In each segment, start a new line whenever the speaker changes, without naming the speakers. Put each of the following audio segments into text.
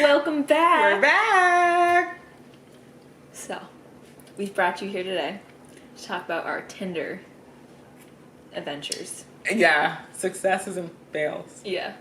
Welcome back.
We're back.
So, we've brought you here today to talk about our Tinder adventures.
Yeah, successes and fails.
Yeah.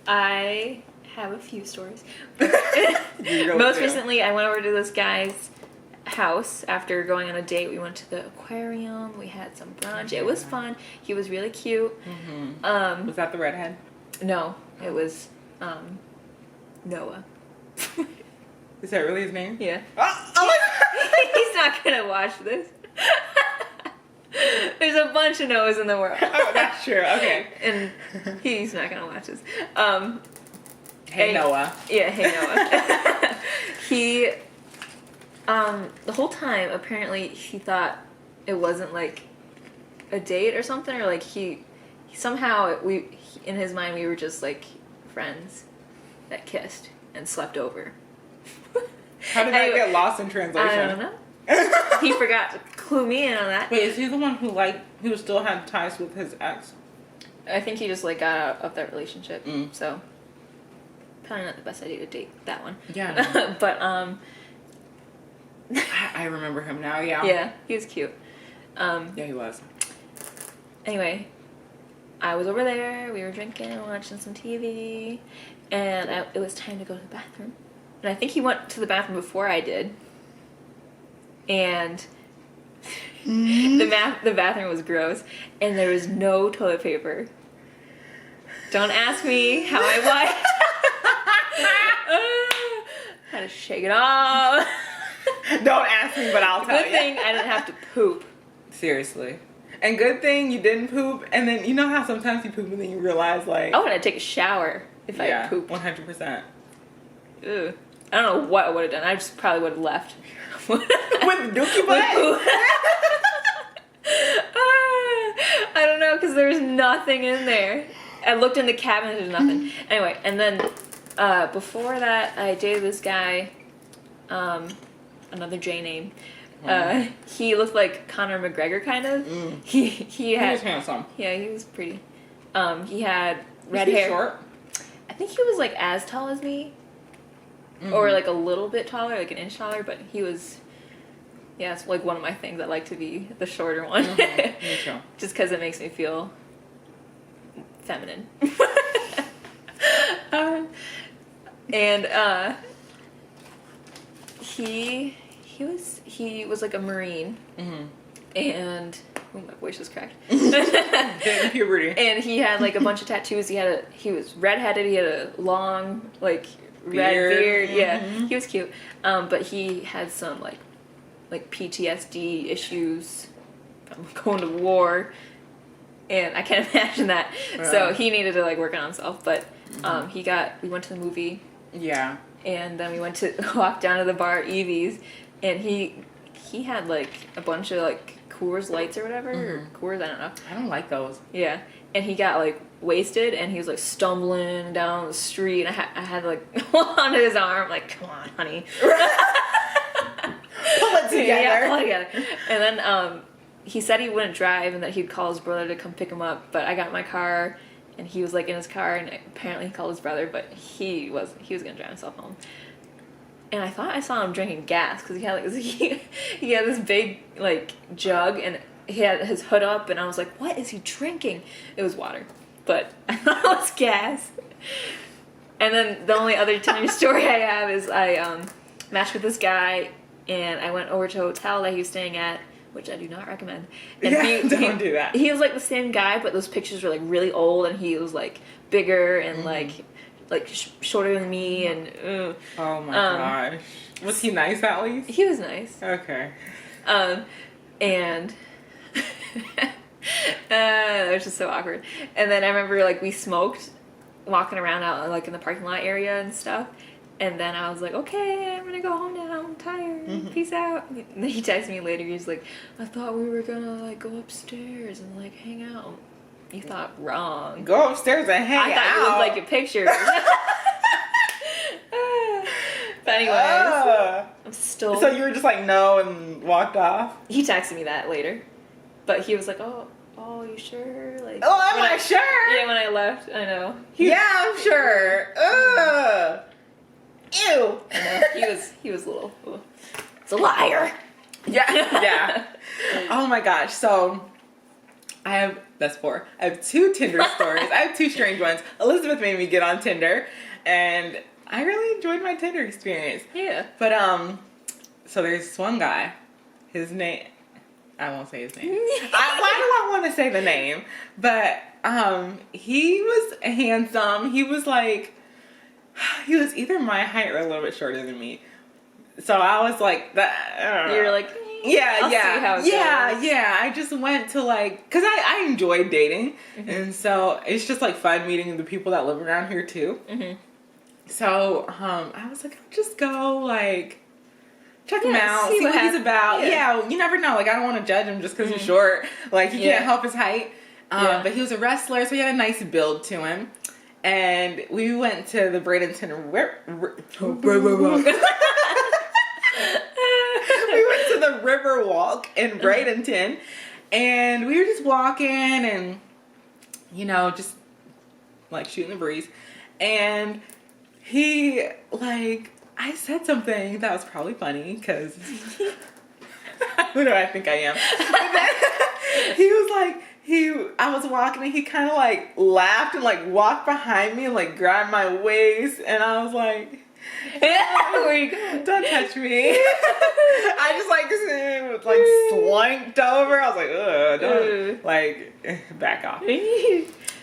I have a few stories. Most recently, I went over to this guy's house after going on a date. We went to the aquarium. We had some brunch. It was fun. He was really cute.
Mm-hmm. Was that the redhead?
No, it was Noah.
Is that really his name?
Yeah.
Oh
He's not gonna watch this. There's a bunch of Noahs in the world.
Oh, that's true. Okay.
And he's not gonna watch this.
Hey, Noah.
Yeah, hey Noah. He, the whole time, apparently, he thought it wasn't like a date or something, or like somehow in his mind, we were just like friends that kissed and slept over.
How did that get lost in translation?
I don't know. He forgot to clue me in on that.
Wait, is he the one who still had ties with his ex?
I think he just like got out of that relationship.
Mm.
So probably not the best idea to date that one.
Yeah.
But
I remember him now. Yeah.
yeah, he was cute.
Yeah, he was.
Anyway, I was over there. We were drinking and watching some TV, and it was time to go to the bathroom. And I think he went to the bathroom before I did. And the bathroom was gross, and there was no toilet paper. Don't ask me how I wiped. Had to shake it off.
Don't ask me, but I'll tell you.
Good thing I didn't have to poop.
Seriously. And good thing you didn't poop, and then you know how sometimes you poop and then you realize like...
I would have to take a shower if I pooped.
100%.
Ugh. I don't know what I would have done. I just probably would have left.
With dookie butt?
I don't know, because there was nothing in there. I looked in the cabinet, there's nothing. Anyway, and then before that, I dated this guy, another J name. He looked like Conor McGregor, kind of.
Mm.
He
was handsome.
Yeah, he was pretty. He had red
Was he
hair.
short?
I think he was like as tall as me.
Mm-hmm.
Or like a little bit taller, like an inch taller, but he was, yeah, it's like one of my things. I like to be the shorter one.
Mm-hmm. Me too.
Just because it makes me feel feminine. And he was like a Marine.
Mm-hmm.
And my voice is cracked.
In puberty.
And he had like a bunch of tattoos. He was redheaded. He had a long like red beard.
Mm-hmm.
Yeah, he was cute. But he had some like PTSD issues from going to war, and I can't imagine that. So he needed to like work on himself. But we went to the movie.
Yeah.
And then we went to walk down to the bar Evie's, and he had like a bunch of like Coors Lights or whatever, or Coors, I don't know.
I don't like those.
Yeah, and he got like wasted, and he was like stumbling down the street, and I had to like hold onto his arm, like, come on, honey.
Pull it together.
Yeah, pull it together. And then he said he wouldn't drive, and that he'd call his brother to come pick him up, but I got in my car, and he was like in his car, and apparently he called his brother, but he was gonna drive himself home. And I thought I saw him drinking gas, because he had like he had this big like jug, and he had his hood up, and I was like, what is he drinking? It was water, but I thought it was gas. And then the only other Tinder story I have is I matched with this guy, and I went over to a hotel that he was staying at, which I do not recommend. And
don't do that.
He was like the same guy, but those pictures were like really old, and he was like bigger and like shorter than me, and
oh my gosh, was he nice at least?
He was nice.
Okay.
And it was just so awkward. And then I remember like we smoked, walking around out like in the parking lot area and stuff. And then I was like, okay, I'm gonna go home now. I'm tired. Peace out. And then he texted me later. He's like, I thought we were gonna like go upstairs and like hang out. You thought wrong.
Go upstairs and hang out.
I thought you looked like your picture. But anyways, I'm still.
So you were just like no and walked off.
He texted me that later, but he was like, oh, you sure? Like,
oh, I'm not sure.
Yeah, when I left. I know.
Yeah, I'm sure. Ugh. Ew.
I know. He was a little. It's a liar.
Yeah. Yeah. Oh my gosh. So that's 4. I have 2 Tinder stories. I have 2 strange ones. Elizabeth made me get on Tinder, and I really enjoyed my Tinder experience.
Yeah.
But so there's this one guy. His name, I won't say his name. Why do I want to say the name? But he was handsome. He was either my height or a little bit shorter than me. So I was like that.
You're like,
yeah,
I'll
yeah,
see how it
yeah,
goes.
yeah. I just went to cause I enjoy dating, and so it's just like fun meeting the people that live around here too. Mm-hmm. So I was like, I'll just go check him out, see what he's about. Yeah, you never know. I don't want to judge him just because he's short. He can't help his height. But he was a wrestler, so he had a nice build to him. And we went to the Bradenton we went to the River Walk in Bradenton, and we were just walking and, just shooting the breeze. And he, I said something that was probably funny because who do I think I am? But then he was I was walking and he kind of laughed and walked behind me and grabbed my waist, and I was like,
where you going?
Don't touch me. I just slanked over. I was like, ugh, don't back off.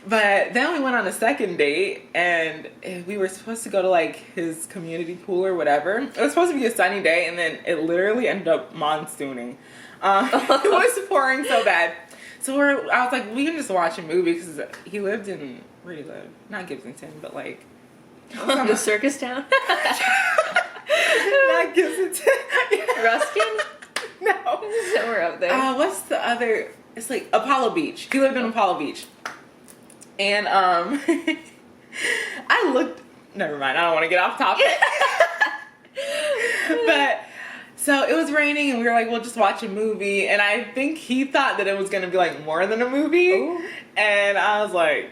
But then we went on a second date, and we were supposed to go to his community pool or whatever. It was supposed to be a sunny day, and then it literally ended up monsooning. It was pouring so bad. So I was like, we can just watch a movie, because he lived in, where did he live? Not Gibsonton, but
the circus town?
Not Gibsonton.
Ruskin?
No.
Somewhere up there.
What's the other? It's Apollo Beach. He lived in Apollo Beach. And I looked. Never mind. I don't want to get off topic. But so it was raining, and we were like, "We'll just watch a movie." And I think he thought that it was gonna be more than a movie. Ooh. And I was like,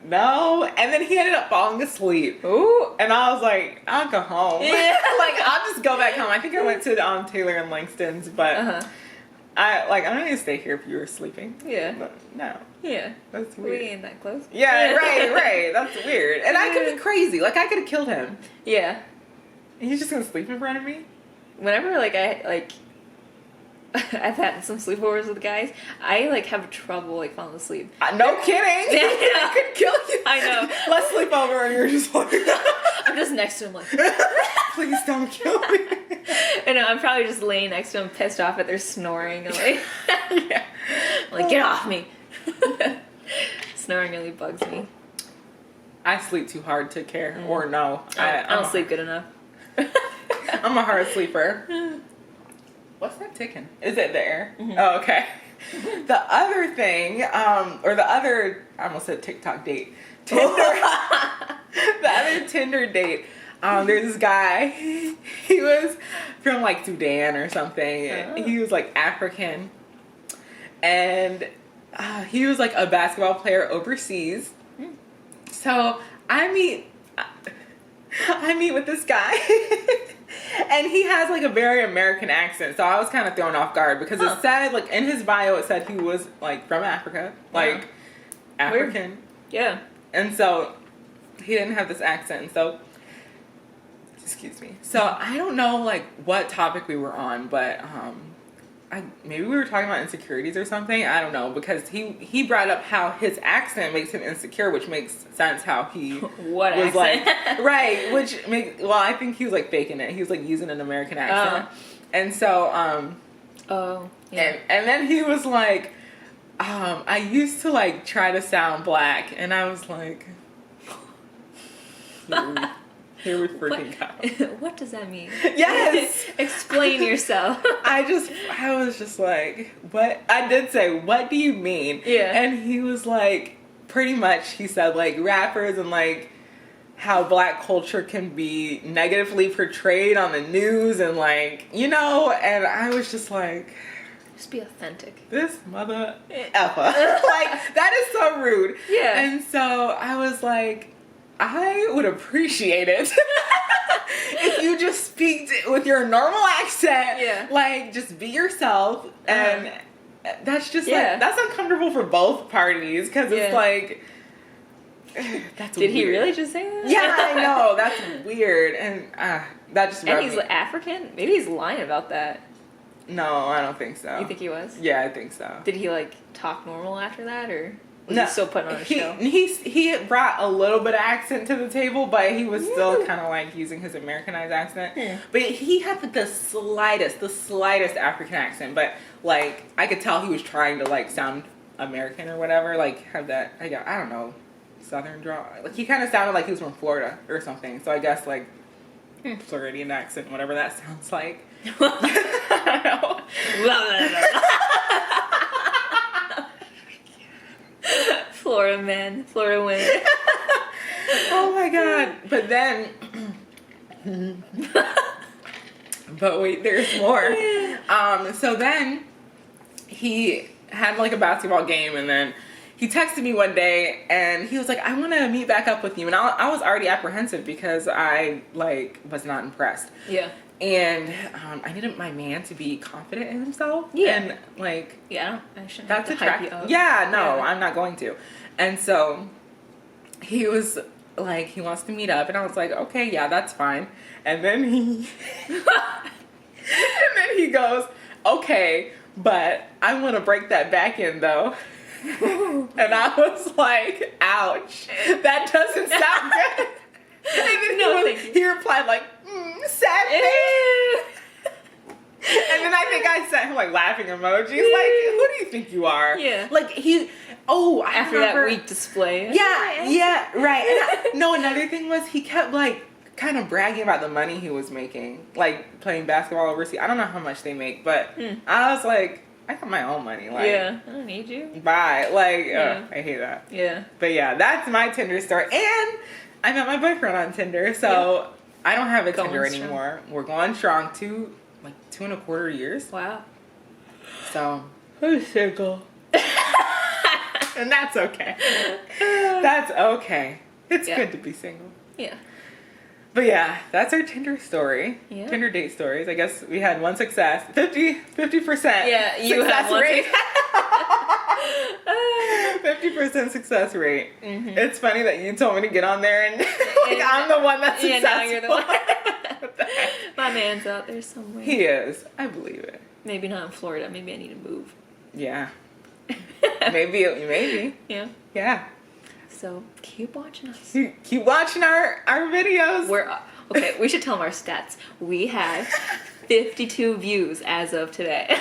"No." And then he ended up falling asleep. Ooh. And I was like, "I'll go home." Yeah. I'll just go back home. I think I went to Taylor and Langston's, but. I'm not gonna stay here if you were sleeping. Yeah. But no.
Yeah.
That's weird.
We ain't that close.
Yeah, right. That's weird. And I could be crazy. I could have killed him.
Yeah.
And he's just gonna sleep in front of me?
Whenever I've had some sleepovers with guys, I have trouble falling asleep.
No kidding. I could kill you.
I know.
Let's sleep over, and you're just
I'm just next to him
please don't kill me.
I know, I'm probably just laying next to him, pissed off at their snoring.
Yeah.
Get off me. Snoring really bugs me.
I sleep too hard to care, or no.
I don't sleep good enough.
I'm a hard sleeper. What's that ticking? Is it there? Mm-hmm. Oh, okay. The other thing, I almost said TikTok date. Tinder. The other Tinder date. There's this guy. He was from Sudan or something. Oh. He was African, and he was a basketball player overseas. So I meet with this guy. And he has a very American accent, so I was kind of thrown off guard because it said in his bio, it said he was from Africa, African.
Weird. Yeah.
And so he didn't have this accent. So excuse me. So I don't know what topic we were on, but maybe we were talking about insecurities or something. I don't know, because he brought up how his accent makes him insecure, which makes sense. How he
was
accent? Right, which makes I think he was faking it. He was using an American accent, and so yeah. And then he was I used to try to sound black, and I was like, here we freaking go.
What does that mean?
Yes.
Explain yourself.
I was just what? I did say, what do you mean?
Yeah.
And he was pretty much, he said rappers and how black culture can be negatively portrayed on the news and and I was just
Just be authentic.
This mother effer. Like, that is so rude.
Yeah.
And so I was like, I would appreciate it if you just speak with your normal accent.
Yeah.
Like, just be yourself. And that's just
Yeah.
like, that's uncomfortable for both parties because it's like, that's
Did
weird.
he really just say that?
Yeah, I know. That's weird. And that just rubbed
And he's
me.
African? Maybe he's lying about that.
No, I don't think so.
You think he was?
Yeah, I think so.
Did he like talk normal after that, or was
No,
he still putting on a show?
He brought a little bit of accent to the table, but he was still kind of like using his Americanized accent.
Yeah.
But he had like the slightest African accent. But like I could tell he was trying to like sound American or whatever. Like have that I don't know, Southern draw. Like he kind of sounded like he was from Florida or something. So I guess like Floridian accent, whatever that sounds like. I don't know.
Florida man, Florida women.
Oh my god. But then but wait, there's more. So then he had like a basketball game, and then he texted me one day and he was like, I want to meet back up with you. And I was already apprehensive because I like was not impressed.
Yeah.
And I needed my man to be confident in himself.
Yeah.
And like,
Yeah, I shouldn't
that's
have to hype you
attractive.
up.
Yeah, no,
Yeah.
I'm not going to. And so he was like, he wants to meet up, and I was like, okay, yeah, that's fine. And then he goes, okay, but I want to break that back in though. And I was like, ouch, that doesn't sound good. And then he replied like, sad face. And then I think I sent him like laughing emojis, like, who do you think you are?
Yeah.
Like
After that weak display.
Yeah, right. And another thing was he kept like kind of bragging about the money he was making, like playing basketball overseas. I don't know how much they make, but I was like, I got my own money. Like,
yeah, I don't need you.
Bye. Like, I hate that.
Yeah.
But yeah, that's my Tinder story. And I met my boyfriend on Tinder, so I don't have a Tinder anymore. We're going strong 2.25 years.
Wow.
So I'm single. And that's okay. That's okay. It's good to be single.
Yeah.
But yeah, that's our Tinder story.
Yeah.
Tinder date stories. I guess we had one success. 50%.
Yeah, you
success
had one
rate. 50% success rate.
Mm-hmm.
It's funny that you told me to get on there and I'm the one that's successful.
Yeah, now you're the one. My man's out there somewhere.
He is. I believe it.
Maybe not in Florida. Maybe I need to move.
Yeah. Maybe.
Yeah.
Yeah.
So keep watching us.
Keep watching our videos.
Okay, we should tell them our stats. We have 52 views as of today.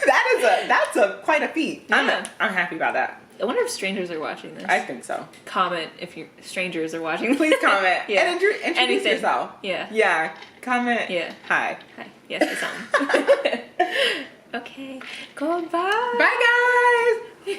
That's quite a feat.
Yeah.
I'm happy about that.
I wonder if strangers are watching this.
I think so.
Comment if strangers are watching.
Please comment.
Yeah.
And introduce yourself.
Yeah.
Yeah. Comment.
Yeah.
Hi.
Hi. Yes, or something. Okay. Goodbye.
Bye, guys.